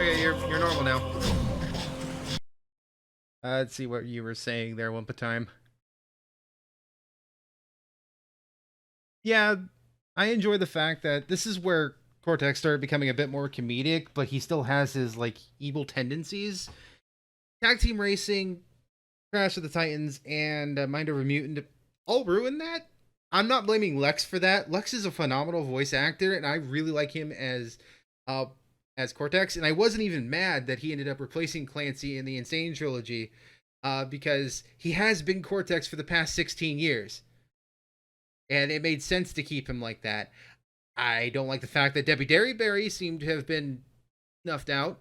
Okay, you're normal now. Let's see what you were saying there one time. Yeah, I enjoy the fact that this is where Cortex started becoming a bit more comedic, but he still has his like evil tendencies. Tag Team Racing, Crash of the Titans, and Mind Over Mutant all ruined that. I'm not blaming Lex for that. Lex is a phenomenal voice actor, and I really like him uh, as Cortex. And I wasn't even mad that he ended up replacing Clancy in the Insane trilogy, because he has been Cortex for the past 16 years, and it made sense to keep him like that. I don't like the fact that Debbie Derryberry seemed to have been snuffed out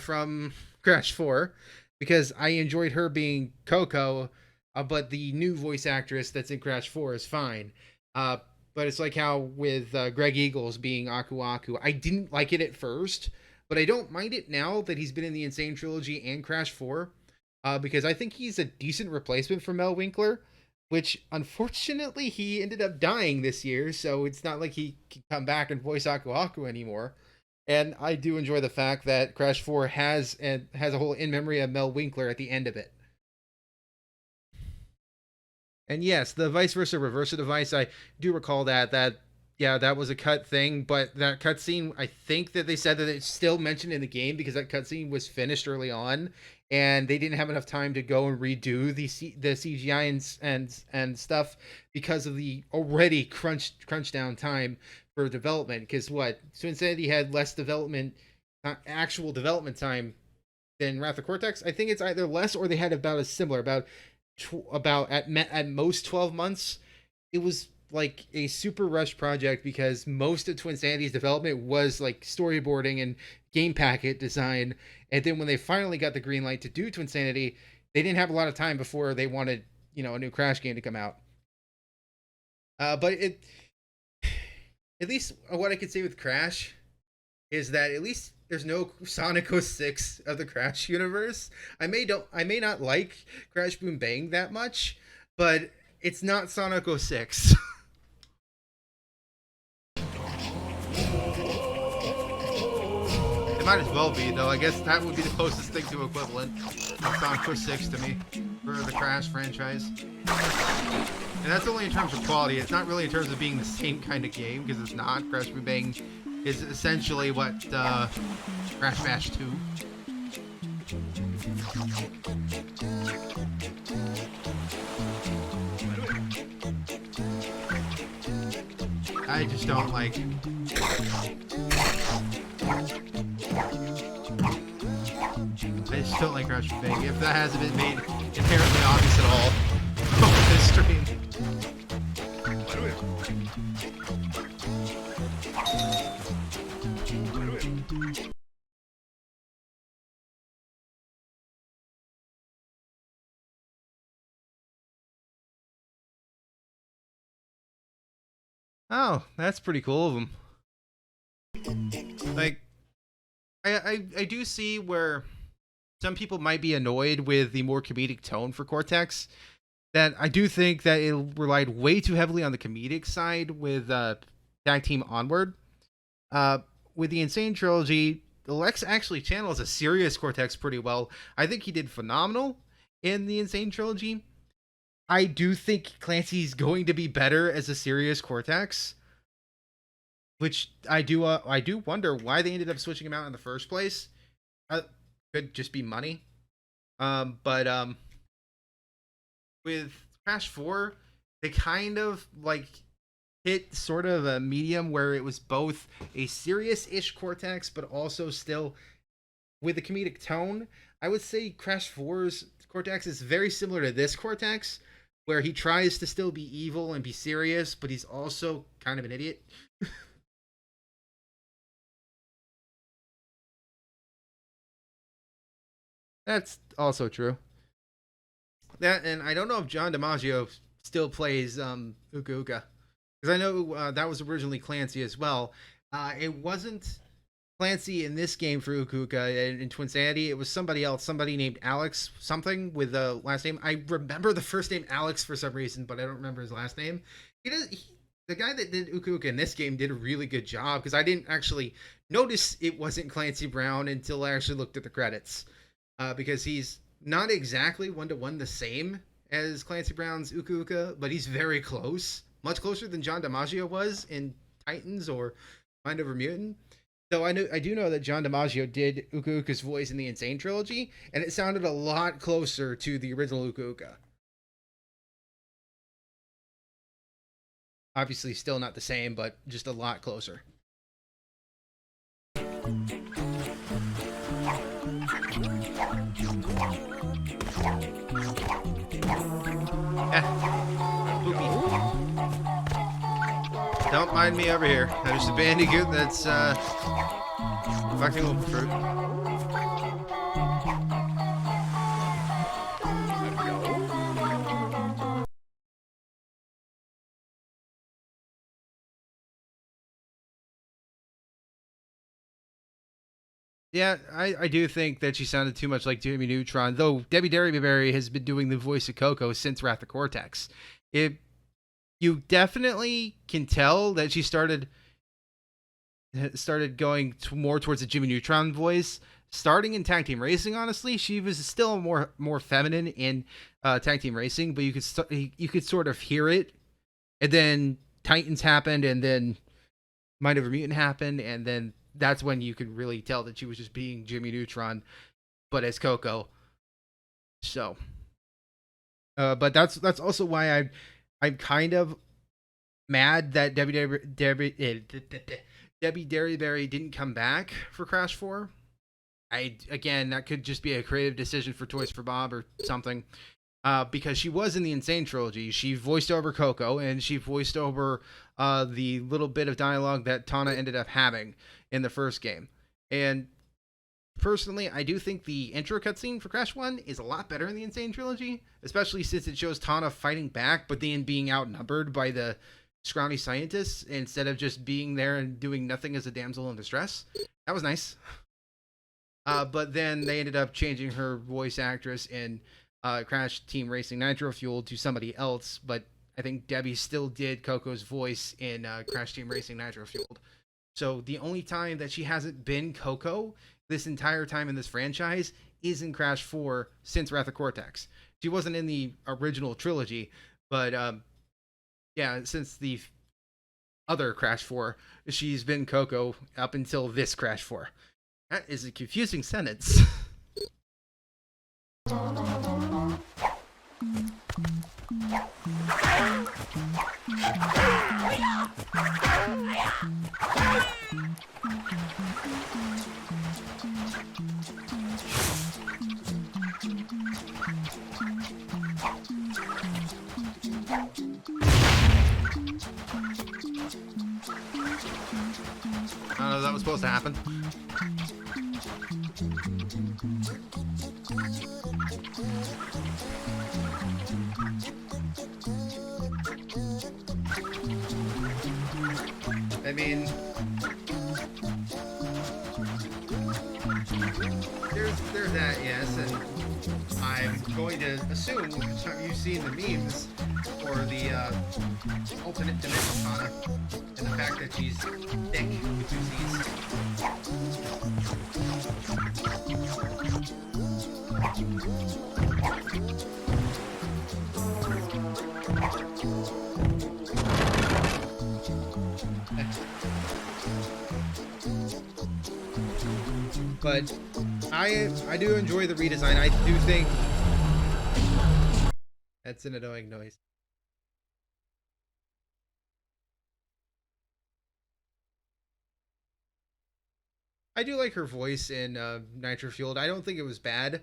from Crash 4, because I enjoyed her being Coco, but the new voice actress that's in Crash 4 is fine. Uh, but it's like how with Greg Eagles being Aku Aku, I didn't like it at first, but I don't mind it now that he's been in the Insane Trilogy and Crash 4, because I think he's a decent replacement for Mel Winkler, which unfortunately he ended up dying this year, so it's not like he can come back and voice Aku Aku anymore. And I do enjoy the fact that Crash 4 has a whole in memory of Mel Winkler at the end of it. And yes, the vice versa reversa device, I do recall that yeah, that was a cut thing, but that cutscene, I think that they said that it's still mentioned in the game because that cutscene was finished early on, and they didn't have enough time to go and redo the CGI and stuff because of the already crunch down time for development. Because what Twinsanity had less development, actual development time than Wrath of Cortex. I think it's either less or they had about a similar, about at most 12 months. It was like a super rush project because most of Twinsanity's development was like storyboarding and game packet design, and then when they finally got the green light to do Twinsanity, they didn't have a lot of time before they wanted, a new Crash game to come out. But it, at least what I could say with Crash is that at least there's no Sonic 06 of the Crash universe. I may not like Crash Boom Bang that much, but it's not Sonic 06. It might as well be, though. I guess that would be the closest thing to equivalent of Sonic 06 to me for the Crash franchise. And that's only in terms of quality. It's not really in terms of being the same kind of game, because it's not. Crash Boom Bang is essentially what Crash Bash 2. I just don't like. I just don't like Crash Bang. If that hasn't been made inherently obvious at all on this stream. Oh, that's pretty cool of them. Like, I do see where some people might be annoyed with the more comedic tone for Cortex. That I do think that it relied way too heavily on the comedic side with Tag Team Onward. With the Insane Trilogy, Lex actually channels a serious Cortex pretty well. I think he did phenomenal in the Insane Trilogy. I do think Clancy's going to be better as a serious Cortex, which I do wonder why they ended up switching him out in the first place. Could just be money. But with Crash 4, they kind of like hit sort of a medium where it was both a serious-ish Cortex, but also still with a comedic tone. I would say Crash 4's Cortex is very similar to this Cortex, where he tries to still be evil and be serious, but he's also kind of an idiot. That's also true. That, and I don't know if John DiMaggio still plays Uka Uka, because I know that was originally Clancy as well. It wasn't Clancy in this game for Uka Uka in Twinsanity. It was somebody else, somebody named Alex something with the last name. I remember the first name Alex for some reason, but I don't remember his last name. the guy that did Uka Uka in this game did a really good job because I didn't actually notice it wasn't Clancy Brown until I actually looked at the credits. Because he's not exactly one to one the same as Clancy Brown's Uka Uka, but he's very close, much closer than John DiMaggio was in Titans or Mind Over Mutant. So I do know that John DiMaggio did Uka Uka's voice in the Insane trilogy, and it sounded a lot closer to the original Uka Uka. Obviously, still not the same, but just a lot closer. Don't mind me over here. There's a bandicoot that's collecting a little fruit. Yeah, I do think that she sounded too much like Jimmy Neutron, though Debbie Derryberry has been doing the voice of Coco since Wrath of Cortex. You definitely can tell that she started going more towards the Jimmy Neutron voice. Starting in Tag Team Racing, honestly, she was still more feminine in Tag Team Racing, but you could sort of hear it. And then Titans happened, and then Mind Over Mutant happened, and then that's when you could really tell that she was just being Jimmy Neutron, but as Coco. So, but that's also why I'm kind of mad that Debbie Derryberry didn't come back for Crash 4. Again, that could just be a creative decision for Toys for Bob or something. Because she was in the Insane trilogy. She voiced over Coco, and she voiced over the little bit of dialogue that Tana ended up having in the first game. And personally, I do think the intro cutscene for Crash 1 is a lot better in the Insane trilogy, especially since it shows Tana fighting back, but then being outnumbered by the scrawny scientists instead of just being there and doing nothing as a damsel in distress. That was nice. But then they ended up changing her voice actress in Crash Team Racing Nitro Fuel to somebody else, but I think Debbie still did Coco's voice in Crash Team Racing Nitro Fueled. So the only time that she hasn't been Coco this entire time in this franchise is in Crash 4 since Wrath of Cortex. She wasn't in the original trilogy, but yeah, since the other Crash 4, she's been Coco up until this Crash 4. That is a confusing sentence. That was supposed to happen. I mean, there's that, yes, and I'm going to assume you've seen the memes for the alternate dimension Tana and the fact that she's thick with two C's. But I do enjoy the redesign. I do think that's an annoying noise. I do like her voice in Nitro Fueled. I don't think it was bad,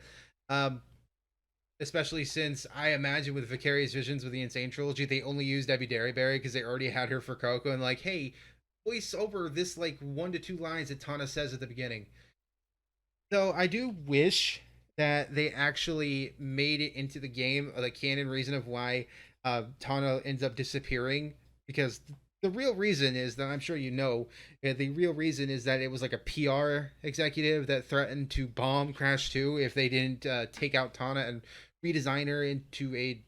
especially since I imagine with Vicarious Visions with the Insane trilogy, they only used Debbie Derryberry because they already had her for Coco, and like, hey, voice over this like 1 to 2 lines that Tana says at the beginning. So I do wish that they actually made it into the game, the canon reason of why Tana ends up disappearing, because the real reason is that I'm sure you know, the real reason is that it was like a PR executive that threatened to bomb Crash 2 if they didn't take out Tana and redesign her into a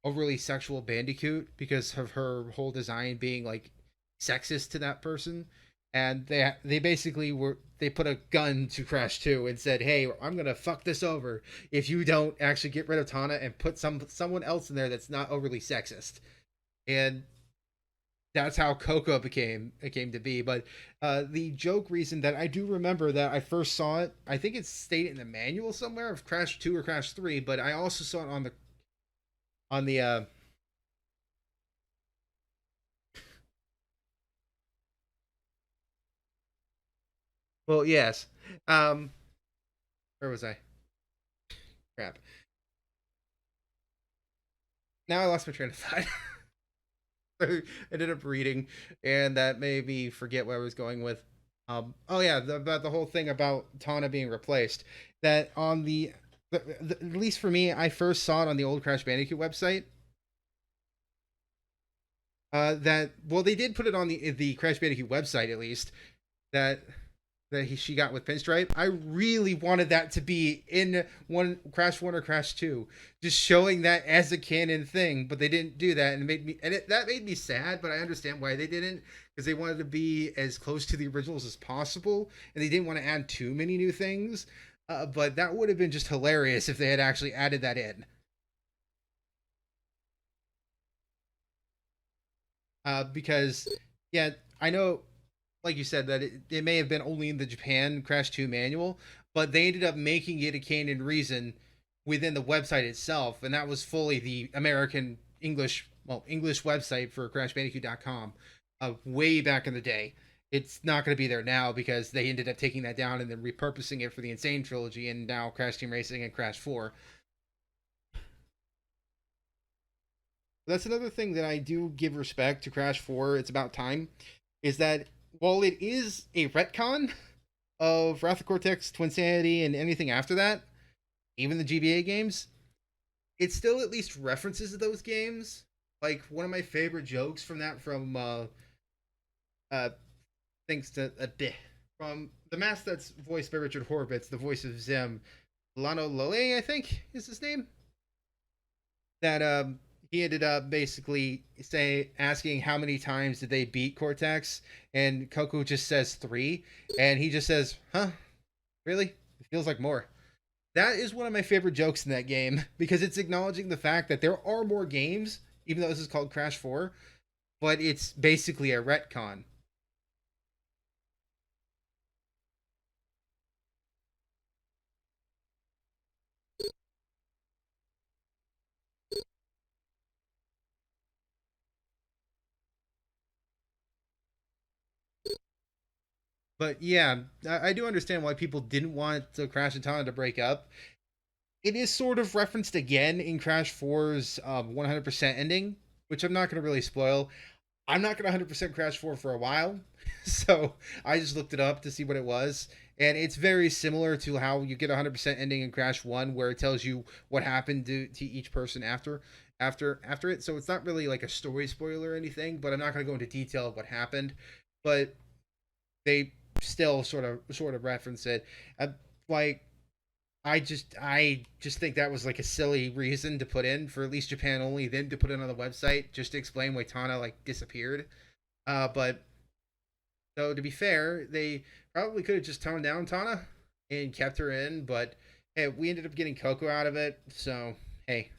overly sexual Bandicoot because of her whole design being like sexist to that person. And they basically they put a gun to Crash 2 and said, "Hey, I'm gonna fuck this over if you don't actually get rid of Tana and put someone else in there that's not overly sexist." And that's how Coco came to be. But the joke reason that I do remember that I first saw it, I think it's stated in the manual somewhere of Crash 2 or Crash 3, but I also saw it on the well, yes. Where was I? Crap. Now I lost my train of thought. I ended up reading, and that made me forget where I was going with. Oh yeah, about the whole thing about Tana being replaced. That on at least for me, I first saw it on the old Crash Bandicoot website. That well, they did put it on the Crash Bandicoot website at least. That she got with Pinstripe. I really wanted that to be in Crash 1 or Crash 2, just showing that as a canon thing, but they didn't do that, and that made me sad. But I understand why they didn't, because they wanted to be as close to the originals as possible, and they didn't want to add too many new things. But that would have been just hilarious if they had actually added that in. Because yeah, I know, like you said, that it may have been only in the Japan Crash 2 manual, but they ended up making it a canon reason within the website itself, and that was fully the American English website for CrashBandicoot.com way back in the day. It's not going to be there now because they ended up taking that down and then repurposing it for the Insane trilogy and now Crash Team Racing and Crash 4. That's another thing that I do give respect to Crash 4. It's about time. Is that while it is a retcon of Wrath of Cortex, Twinsanity, and anything after that, even the GBA games, it still at least references those games. Like one of my favorite jokes from that thanks to from the mask that's voiced by Richard Horvitz, the voice of Zim, Lano Lole, I think is his name. That he ended up basically asking how many times did they beat Cortex, and Coco just says 3, and he just says, "Huh, really? It feels like more." That is one of my favorite jokes in that game because it's acknowledging the fact that there are more games, even though this is called Crash 4, but it's basically a retcon. But yeah, I do understand why people didn't want the Crash and Tana to break up. It is sort of referenced again in Crash 4's 100% ending, which I'm not going to really spoil. I'm not going to 100% Crash 4 for a while, so I just looked it up to see what it was. And it's very similar to how you get a 100% ending in Crash 1, where it tells you what happened to each person after it. So it's not really like a story spoiler or anything, but I'm not going to go into detail of what happened. But they still sort of reference it. Like I just think that was like a silly reason to put in for at least Japan only, then to put it on the website just to explain why Tana like disappeared. But so to be fair, they probably could have just toned down Tana and kept her in, but hey, we ended up getting Coco out of it, so hey.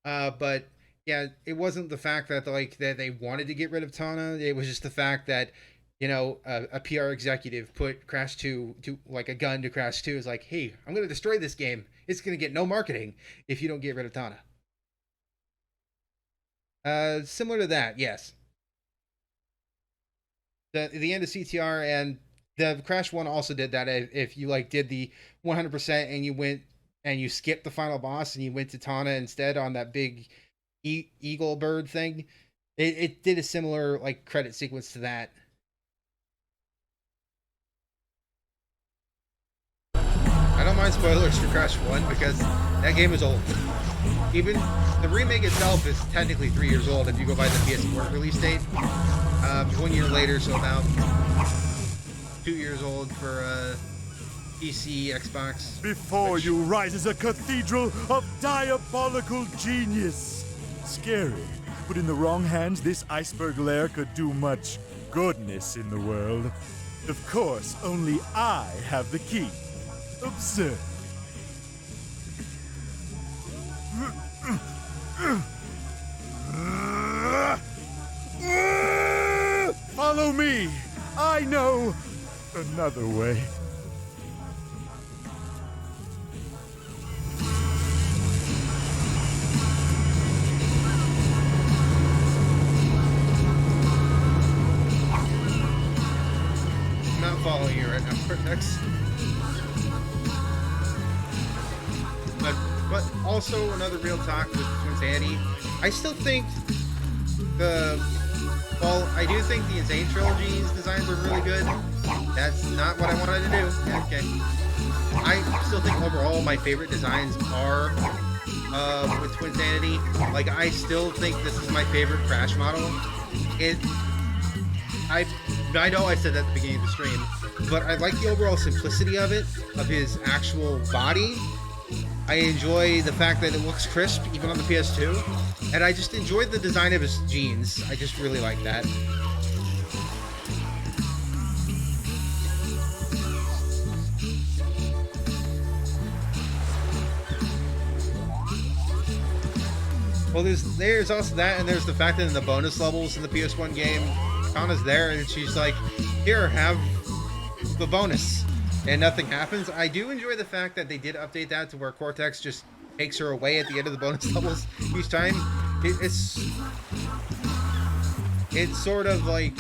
But yeah, it wasn't the fact that that they wanted to get rid of Tana. It was just the fact that a PR executive put Crash 2 to like a gun to Crash 2 is like, hey, I'm going to destroy this game. It's going to get no marketing if you don't get rid of Tana. Similar to that, yes. The end of CTR and the Crash 1 also did that. If you like did the 100% and you went and you skipped the final boss and you went to Tana instead on that big eagle bird thing, it did a similar like credit sequence to that. I don't mind spoilers for Crash 1 because that game is old. Even the remake itself is technically 3 years old if you go by the PS4 release date. 1 year later, so about 2 years old for PC, Xbox. Before which- you rises a cathedral of diabolical genius. Scary, but in the wrong hands, this iceberg lair could do much goodness in the world. Of course, only I have the key. Observe. Follow me. I know another way. I'm not following you right now, Cortex. But also another real talk with Twinsanity. I still think I do think the Insane Trilogy's designs were really good. That's not what I wanted to do. Okay. I still think overall my favorite designs are with Twinsanity. Like, I still think this is my favorite Crash model. I know I said that at the beginning of the stream, but I like the overall simplicity of it, of his actual body. I enjoy the fact that it looks crisp, even on the PS2. And I just enjoy the design of his jeans. I just really like that. Well, there's also that, and there's the fact that in the bonus levels in the PS1 game, Kana's there, and she's like, here, have the bonus. And nothing happens. I do enjoy the fact that they did update that to where Cortex just takes her away at the end of the bonus levels each time. It's sort of like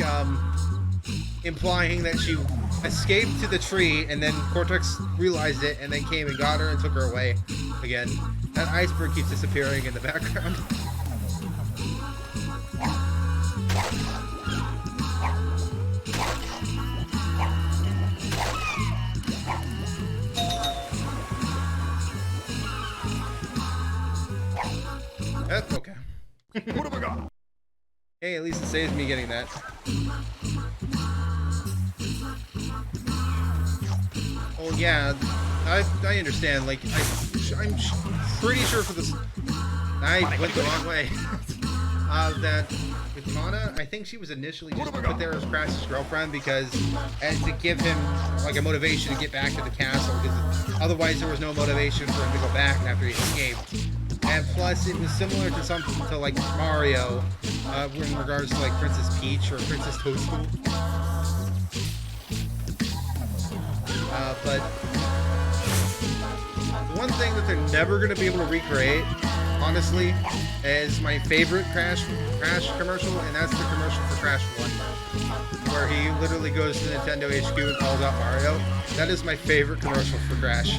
implying that she escaped to the tree and then Cortex realized it and then came and got her and took her away again. That iceberg keeps disappearing in the background. That's okay. What have I got? Hey, at least it saves me getting that. Oh yeah, I understand. Like I'm pretty sure for this, I went the wrong way. That with Kana, I think she was initially just put there as Crash's girlfriend and to give him like a motivation to get back to the castle, because otherwise there was no motivation for him to go back after he escaped. And plus, it was similar to something to like Mario, in regards to like Princess Peach or Princess Toadstool. But the one thing that they're never going to be able to recreate, honestly, is my favorite Crash commercial, and that's the commercial for Crash 1, where he literally goes to Nintendo HQ and calls out Mario. That is my favorite commercial for Crash.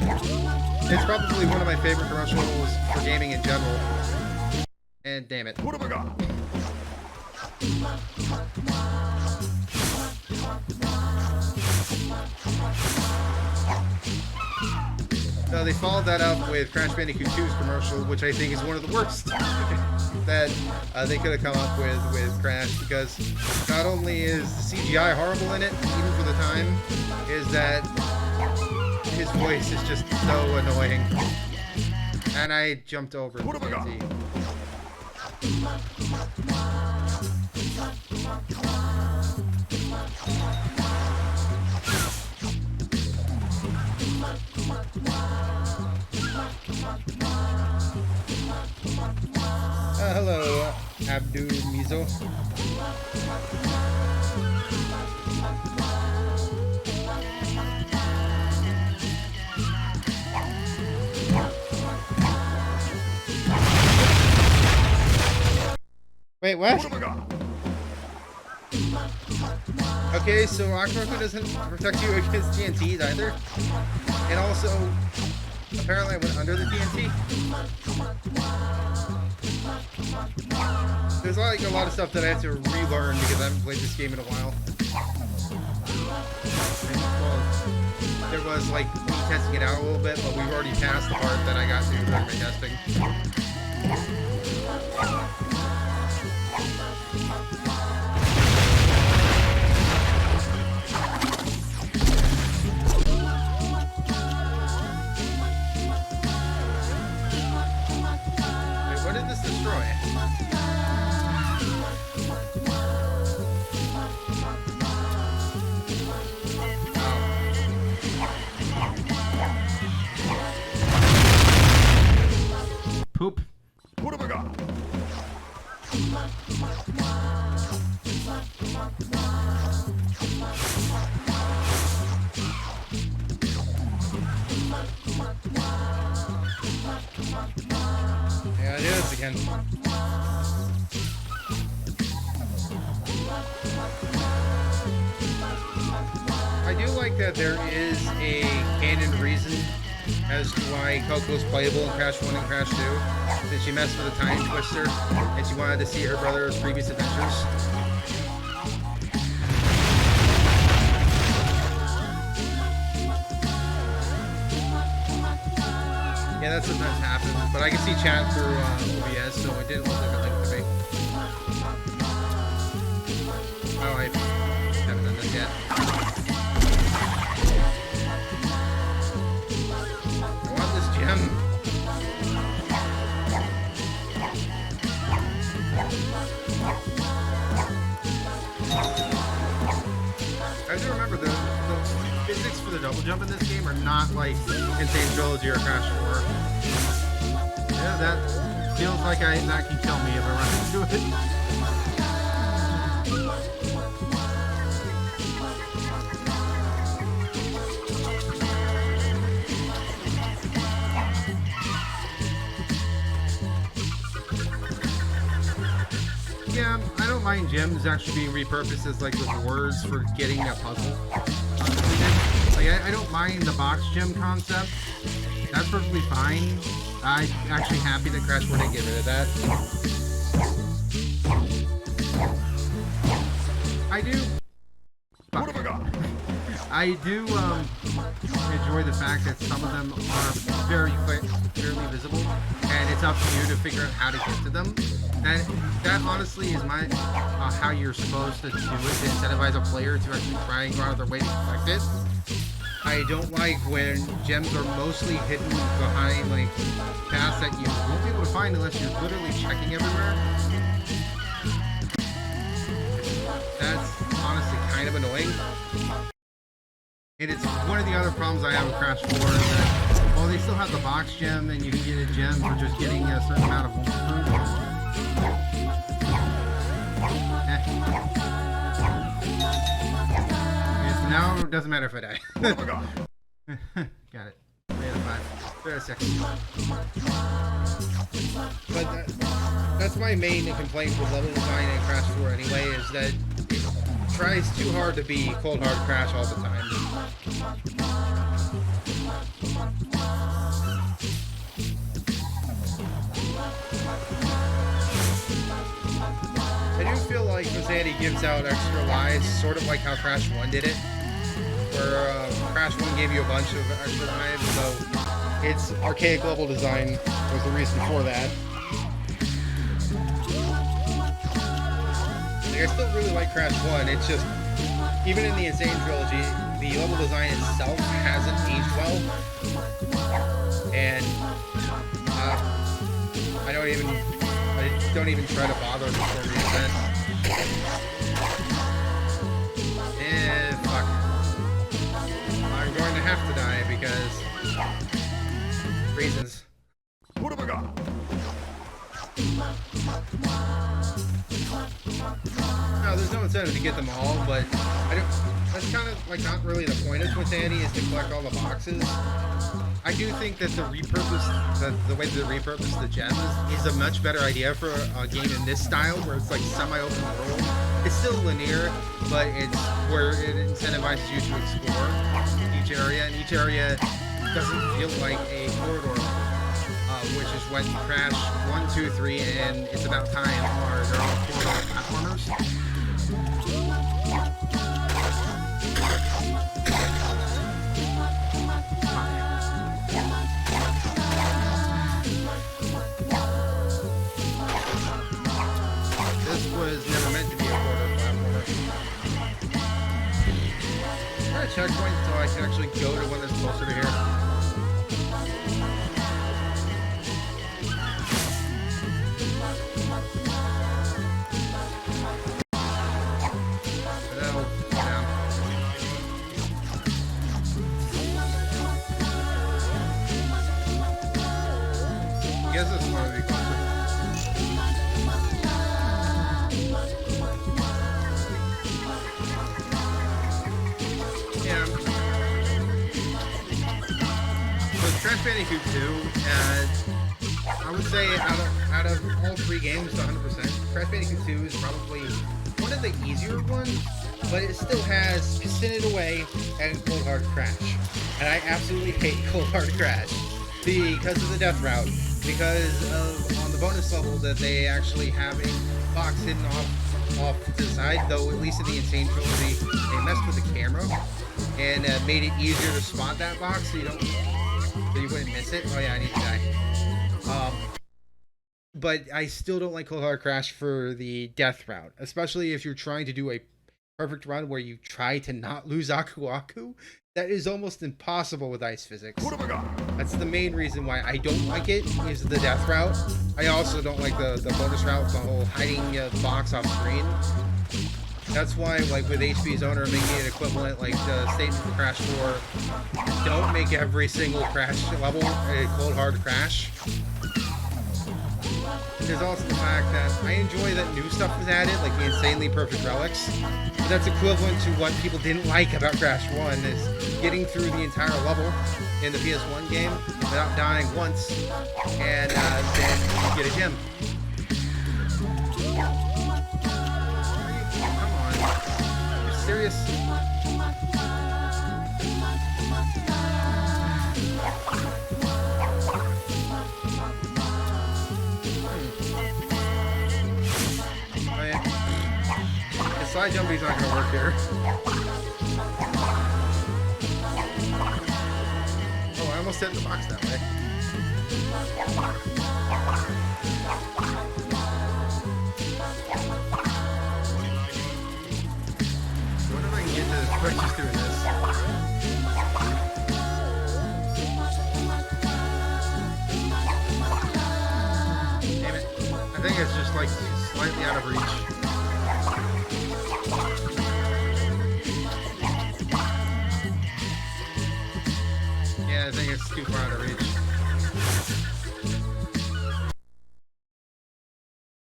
It's probably one of my favorite commercials for gaming in general. And damn it. What have I got? So they followed that up with Crash Bandicoot 2's commercial, which I think is one of the worst that they could have come up with Crash, because not only is the CGI horrible in it, even for the time, is that his voice is just so annoying. And I jumped over the TNT. Hello, Abdu Mizo. Wait, what? Okay, so Rockmarco doesn't protect you against TNTs either. And also, apparently I went under the TNT. There's like a lot of stuff that I have to relearn because I haven't played this game in a while. And, well, there was like me testing it out a little bit, but we've already passed the part that I got to during my testing. again. I do like that there is a canon reason as to why Coco's playable in Crash 1 and Crash 2. That she messed with a time twister and she wanted to see her brother's previous adventures. Yeah, that sometimes happens, but I can see chat through OBS, so it didn't look like a link to me. Oh, I haven't done this yet. I want this gem. I do remember the physics for the double jump in this game are not like Insane Trilogy or Crash 4. Yeah, that feels like that can kill me if I run into it. Yeah, I don't mind gems actually being repurposed as like rewards for getting a puzzle. Like I don't mind the box gem concept. That's perfectly fine. I'm actually happy that Crash 4 didn't get rid of that. I do. What have I got? I do enjoy the fact that some of them are very clearly visible, and it's up to you to figure out how to get to them. And that honestly is how you're supposed to do it, to incentivize a player to actually try and go out of their way to collect it. I don't like when gems are mostly hidden behind like paths that you won't be able to find unless you're literally checking everywhere. That's honestly kind of annoying. And it's one of the other problems I have with Crash 4 is that, well, they still have the box gem and you can get a gem for just getting a certain amount of fruit. Now it doesn't matter if I die. Got it. 3 out of 5. 3 out of 6. But that's my main complaint with level design in Crash 4 anyway, is that it tries too hard to be cold hard Crash all the time. I do feel like Twinsanity gives out extra lives, sort of like how Crash 1 did it. Where Crash 1 gave you a bunch of extra lives, so its archaic level design was the reason for that. Like, I still really like Crash 1, it's just, even in the Insane Trilogy, the level design itself hasn't aged well. And I don't even try to bother before reset. Fuck. I'm going to have to die because reasons. What have I got? No, there's no incentive to get them all, but that's kind of like not really the point of Twinsanity, is to collect all the boxes. I do think that the way to repurpose the gems is a much better idea for a game in this style, where it's like semi-open world. It's still linear, but it's where it incentivizes you to explore each area, and each area doesn't feel like a corridor, which is what Crash 1, 2, 3, and It's About Time are. They're all corridor platformers. Was never meant to be a corridor platformer. Is there a checkpoint so I can actually go to one that's closer to here? No, down. I guess this one would be closer. Crash Bandicoot 2, I would say out of out of all three games to 100%, Crash Bandicoot 2 is probably one of the easier ones, but it still has Spin It Away and Cold Hard Crash. And I absolutely hate Cold Hard Crash because of the death route, because of on the bonus level that they actually have a box hidden off to the side, though at least in the Insane trilogy, they messed with the camera and made it easier to spot that box so you wouldn't miss it. Oh yeah, I need to die. But I still don't like Cold Hard Crash for the death route, especially if you're trying to do a perfect run where you try to not lose Aku Aku. That is almost impossible with ice physics. What have I got? That's the main reason why I don't like it, is the death route. I also don't like the bonus route, the whole hiding box off screen. That's why, like, with HP's owner making it equivalent, like the statement for Crash 4, don't make every single Crash level a Cold Hard Crash. There's also the fact that I enjoy that new stuff was added, like the insanely perfect relics. But that's equivalent to what people didn't like about Crash 1, is getting through the entire level in the PS1 game without dying once, and then you get a gem. Come on. You're serious? Side jumping's not gonna work here. Oh, I almost hit the box that way. I wonder if I can get the switches through this. Damn it. I think it's just like slightly out of reach. I think it's too far out of reach.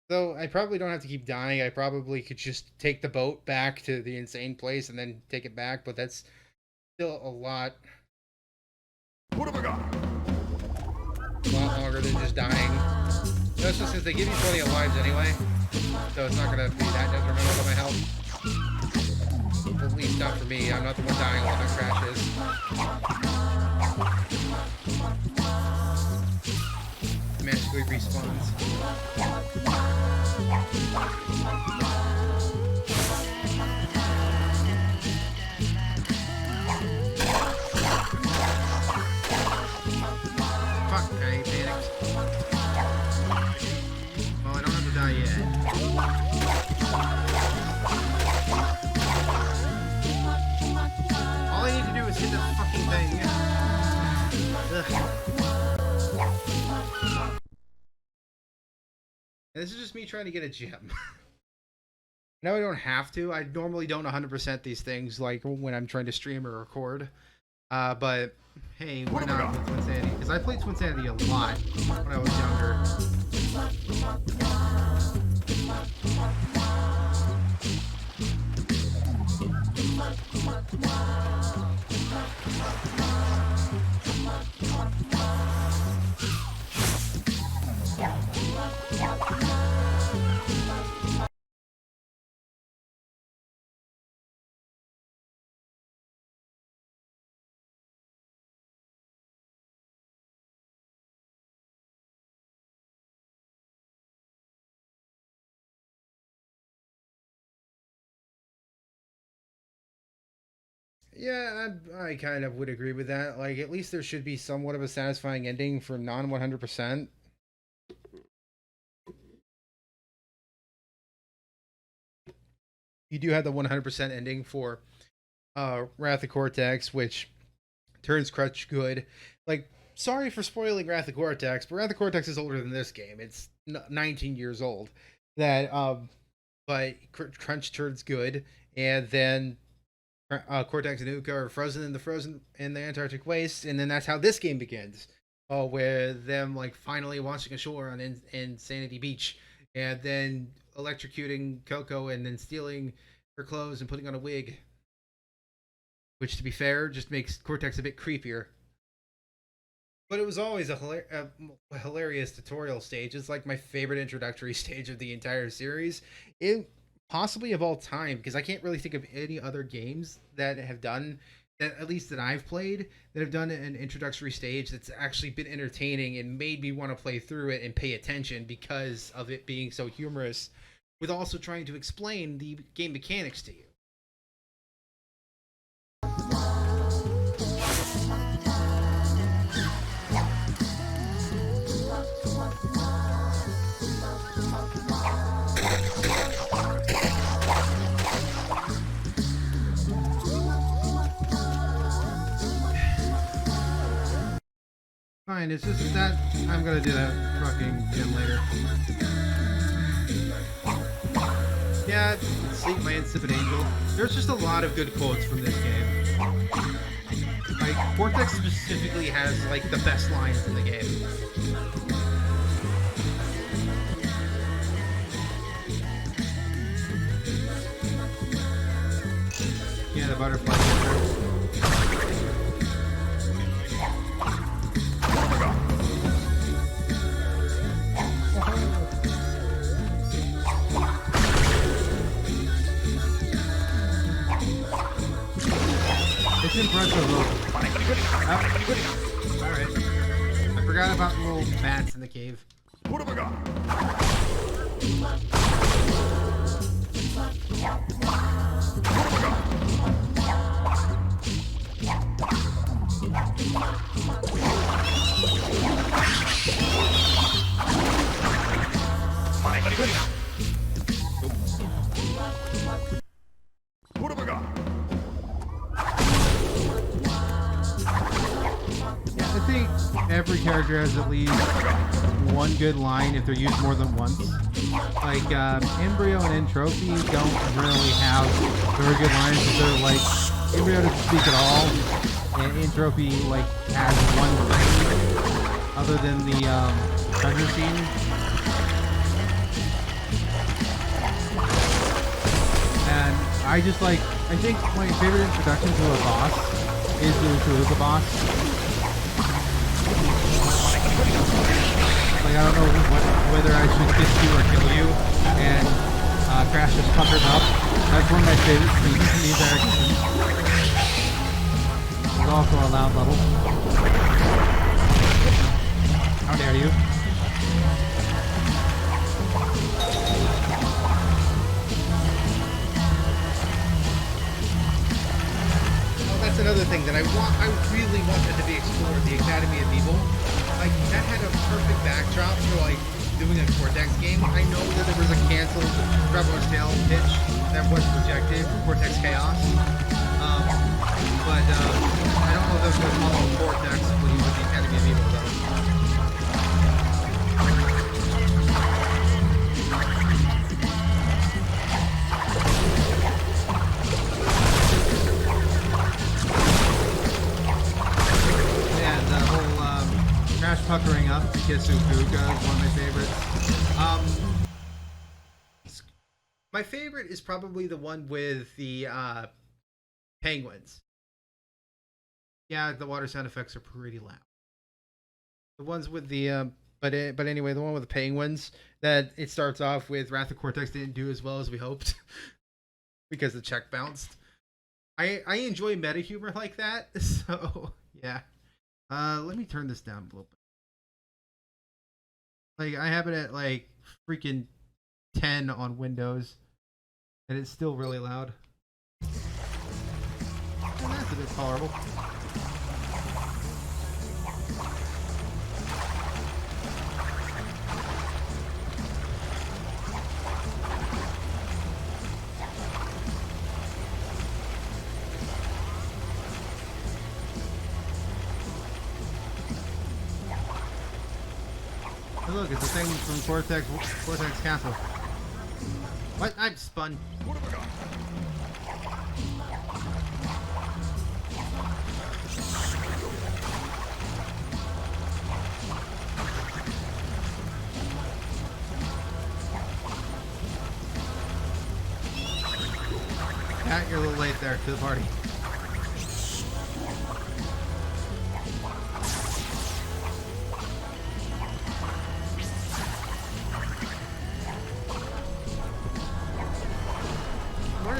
Though I probably don't have to keep dying. I probably could just take the boat back to the insane place and then take it back, but that's still a lot. What have I got? A lot longer than just dying. Especially since they give you plenty of lives anyway, so it's not gonna be that detrimental to my health. At least not for me. I'm not the one dying a lot on crashes. Magically respawns. Fuck, I panicked. Well, I don't have to die yet. All I need to do is hit the fucking thing. Ugh. And this is just me trying to get a gem. Now I don't have to. I normally don't 100% these things, like when I'm trying to stream or record. But hey, why not with Twinsanity? Because I played Twinsanity a lot when I was younger. Yeah, I kind of would agree with that. Like, at least there should be somewhat of a satisfying ending for non 100%. You do have the 100% ending for Wrath of Cortex, which turns Crutch good. Like, sorry for spoiling Wrath of Cortex, but Wrath of Cortex is older than this game. It's 19 years old. But Crunch turns good, and then Cortex and Uka are frozen in the Antarctic waste, and then that's how this game begins. With them like finally washing ashore on Insanity Beach, and then electrocuting Coco, and then stealing her clothes and putting on a wig. Which, to be fair, just makes Cortex a bit creepier. But it was always a hilarious tutorial stage. It's like my favorite introductory stage of the entire series, it possibly of all time, because I can't really think of any other games that have done that, at least that I've played, that have done an introductory stage that's actually been entertaining and made me want to play through it and pay attention because of it being so humorous, with also trying to explain the game mechanics to you. Fine, it's just that I'm gonna do that fucking gym later. Yeah, Sleep My Insipid Angel. There's just a lot of good quotes from this game. Like, Cortex specifically has, like, the best lines in the game. Yeah, the butterfly picture. It's impressive, though. Oh, alright. I forgot about the little bats in the cave. What have I got? What have I got? I think every character has at least one good line if they're used more than once. Like, Embryo and Entropy don't really have very good lines, but they're like, Embryo doesn't speak at all, and Entropy, like, has one line other than the, treasure scene. And I just like, I think my favorite introduction to a boss is the Ukaruka boss. Like, I don't know whether I should kiss you or kill you, and Crash just puckers up. That's one of my favorite scenes in the entire game. It's also a loud level. How dare you? That's another thing that I really wanted to be explored, the Academy of Evil. Like, that had a perfect backdrop for, like, doing a Cortex game. I know that there was a canceled Traveler's Tale pitch that was rejected for Cortex Chaos. But I don't know if they're going to follow Cortex when he was the Academy of Evil, though. Crash puckering up to kiss Ukuga is one of my favorites. My favorite is probably the one with the penguins. Yeah, the water sound effects are pretty loud. The ones with the but anyway, the one with the penguins, that it starts off with Wrath of Cortex didn't do as well as we hoped because the check bounced. I enjoy meta humor like that, so yeah. Let me turn this down a little bit. Like, I have it at, like, freaking 10 on Windows, and it's still really loud. And that's a bit tolerable. Oh, look, it's a thing from Cortex Castle. What? I'm spun. What have I got? Pat, you're a little late there to the party.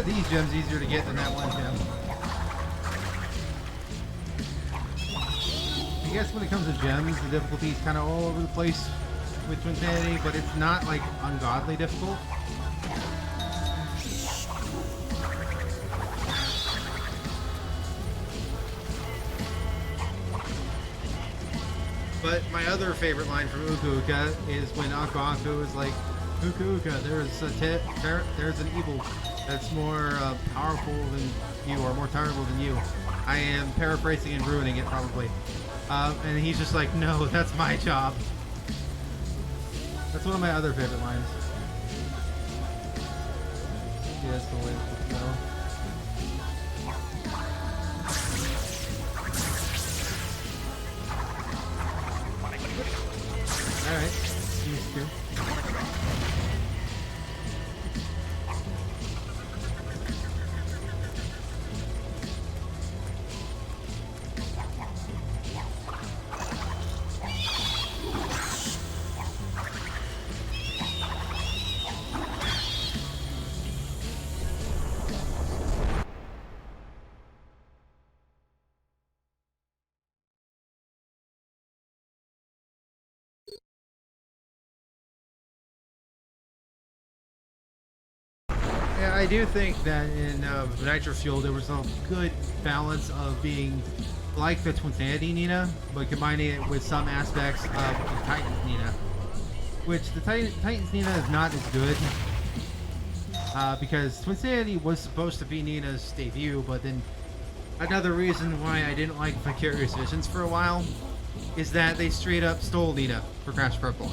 these gems easier to get than that one gem. I guess when it comes to gems, the difficulty is kind of all over the place with Twinsanity, but it's not like ungodly difficult. But my other favorite line from Uka Uka is when Aku Aku is like, Uka Uka, there's an evil that's more powerful than you, or more terrible than you. I am paraphrasing and ruining it probably. And he's just like, no, that's my job. That's one of my other favorite lines. Yeah, that's the way it's go. Alright, seems good. Yeah, I do think that in Nitro Fuel there was a good balance of being like the Twinsanity Nina, but combining it with some aspects of the Titans Nina. Which the Titans Nina is not as good, because Twinsanity was supposed to be Nina's debut, but then another reason why I didn't like Vicarious Visions for a while is that they straight up stole Nina for Crash Purple.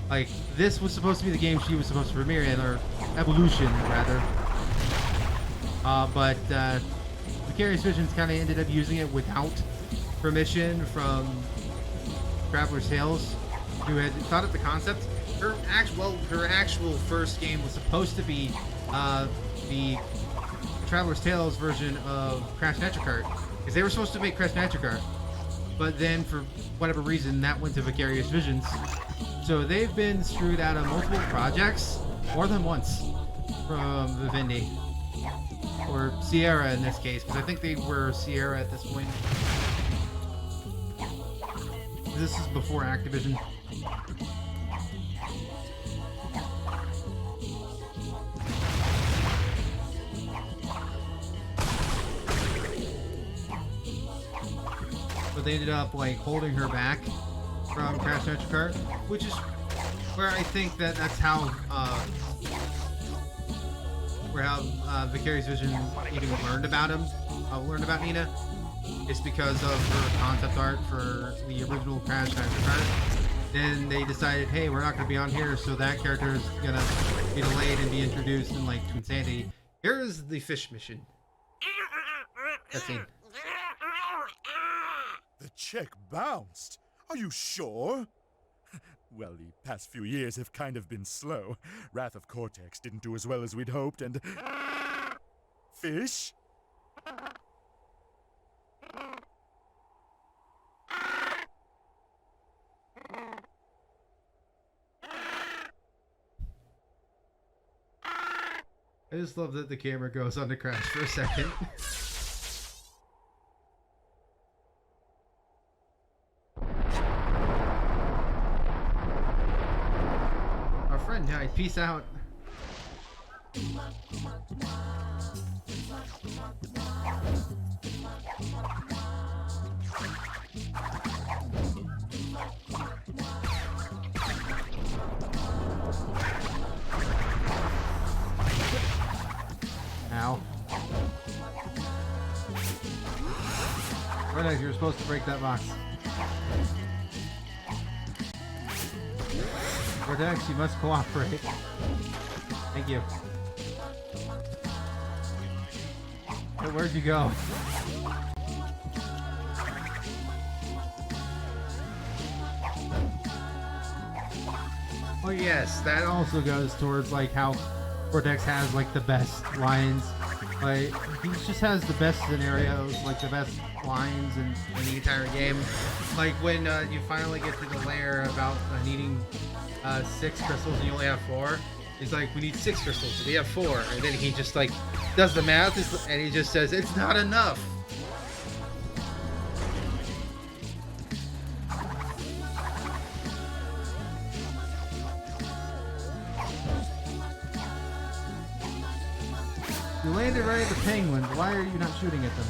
Like, this was supposed to be the game she was supposed to premiere in, or Evolution, rather. But Vicarious Visions kind of ended up using it without permission from Traveler's Tales, who had thought of the concept. Her actual first game was supposed to be the Traveler's Tales version of Crash Nitro Kart, because they were supposed to make Crash Nitro Kart. But then, for whatever reason, that went to Vicarious Visions. So they've been screwed out of multiple projects, more than once, from Vivendi. Or Sierra in this case, because I think they were Sierra at this point. This is before Activision. But they ended up like holding her back from Crash Nitro Kart, which is where I think that that's how Vicarious Vision even learned about Nina. It's because of her concept art for the original Crash Nitro Kart. Then they decided, hey, we're not going to be on here, so that character is going to be delayed and be introduced in like Twinsanity. Here is the fish mission. That's it. The check bounced. Are you sure? Well, the past few years have kind of been slow. Wrath of Cortex didn't do as well as we'd hoped, and... Fish? I just love that the camera goes on to Crash for a second. Our friend died. Peace out. Ow. Right, you're supposed to break that box. Cortex, you must cooperate. Thank you. Hey, where'd you go? Oh yes, that also goes towards like how Cortex has like the best lines. Like he just has the best scenarios, like the best lines in the entire game. Like when you finally get to the lair about needing 6 crystals and you only have 4, He's like, we need 6 crystals, so we have 4. And then he just like does the math, and he just says, it's not enough. You landed right at the penguins. Why are you not shooting at them?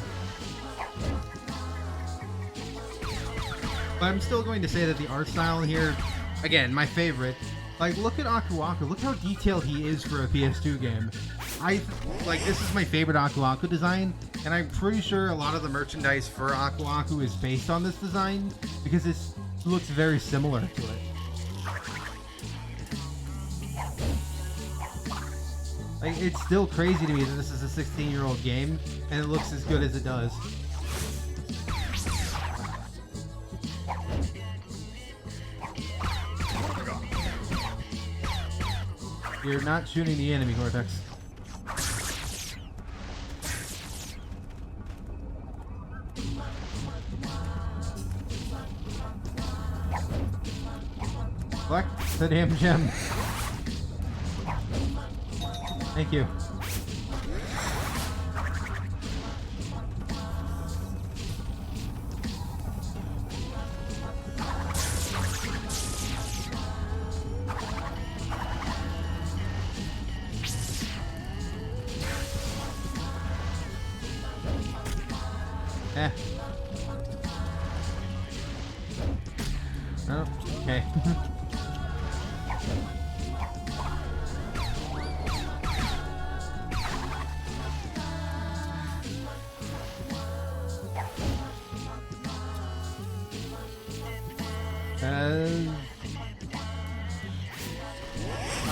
But I'm still going to say that the art style in here, again, my favorite. Like, look at Aku Aku. Look how detailed he is for a PS2 game. This is my favorite Aku Aku design, and I'm pretty sure a lot of the merchandise for Aku Aku is based on this design because it looks very similar to it. Like, it's still crazy to me that this is a 16-year-old game and it looks as good as it does. You're not shooting the enemy, Cortex. Collect the damn gem. Thank you. Oh, okay.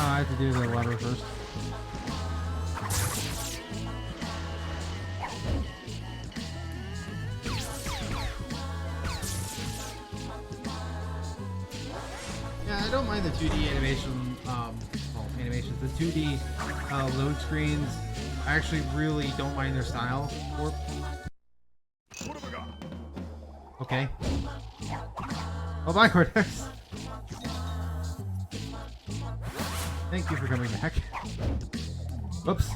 I have to do the lever first. Yeah, I don't mind the 2D animation, animations. The 2D load screens, I actually really don't mind their style. Okay. Oh, bye, Cortex. Thank you for coming back. Whoops.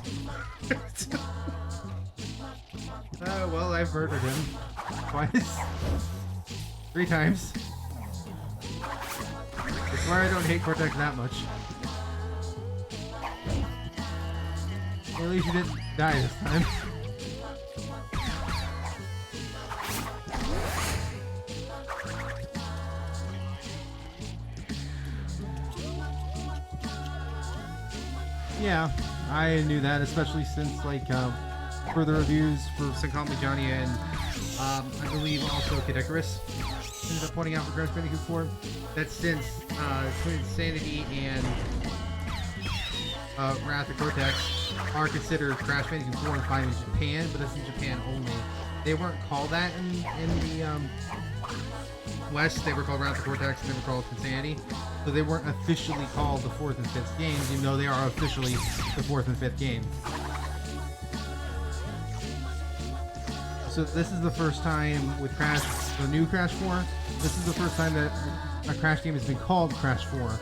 Well, I've murdered him. Twice. 3 times. I swear I don't hate Cortex that much. At least you didn't die this time. Yeah, I knew that, especially since, like, further reviews for Sankami Johnny and, I believe also Kid-Icarus ended up pointing out for Crash Bandicoot 4 that since, Twinsanity and, Wrath of Cortex are considered Crash Bandicoot 4 and 5 in Japan, but that's in Japan only. They weren't called that in the, West. They were called Wrath of Cortex and they were called Twinsanity. So they weren't officially called the 4th and 5th games, even though they are officially the 4th and 5th game. So this is the first time with Crash, the new Crash 4, this is the first time that a Crash game has been called Crash 4.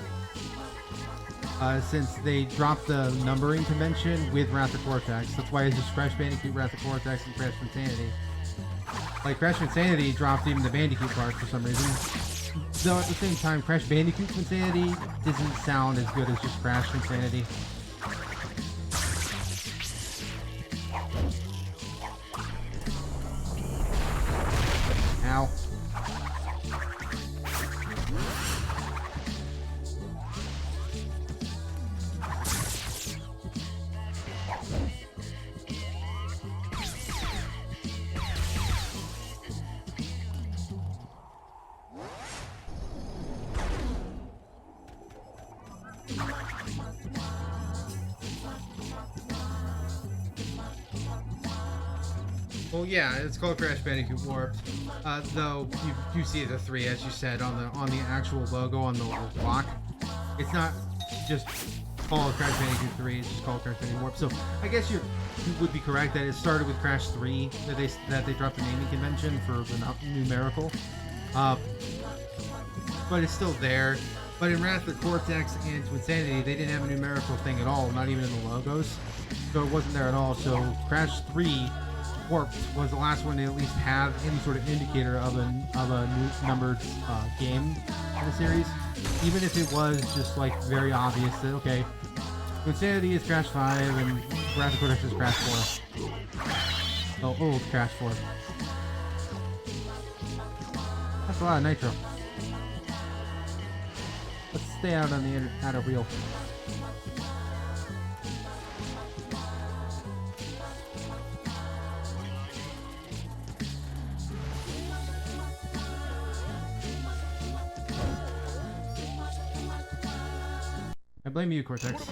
Since they dropped the numbering convention with Wrath of Cortex. That's why it's just Crash Bandicoot, Wrath of Cortex, and Crash Twinsanity. Like, Crash Twinsanity dropped even the Bandicoot part for some reason. Though at the same time, Crash Bandicoot Twinsanity doesn't sound as good as just Crash Twinsanity. Ow. Well, yeah, it's called Crash Bandicoot Warped. Though you do see the 3, as you said, on the actual logo on the little block. It's not just called Crash Bandicoot 3; it's just called Crash Bandicoot Warped. So I guess you would be correct that it started with Crash 3 that they dropped the naming convention for the numerical. But it's still there. But in Wrath of Cortex and Twinsanity, they didn't have a numerical thing at all, not even in the logos. So it wasn't there at all. So Crash 3 Warped was the last one to at least have any sort of indicator of a new numbered game in the series. Even if it was just like very obvious that, okay, Twinsanity is Crash 5 and Wrath of Cortex is Crash 4. Oh, old Crash 4. That's a lot of nitro. Let's stay out on the outer wheel. I blame you, Cortex.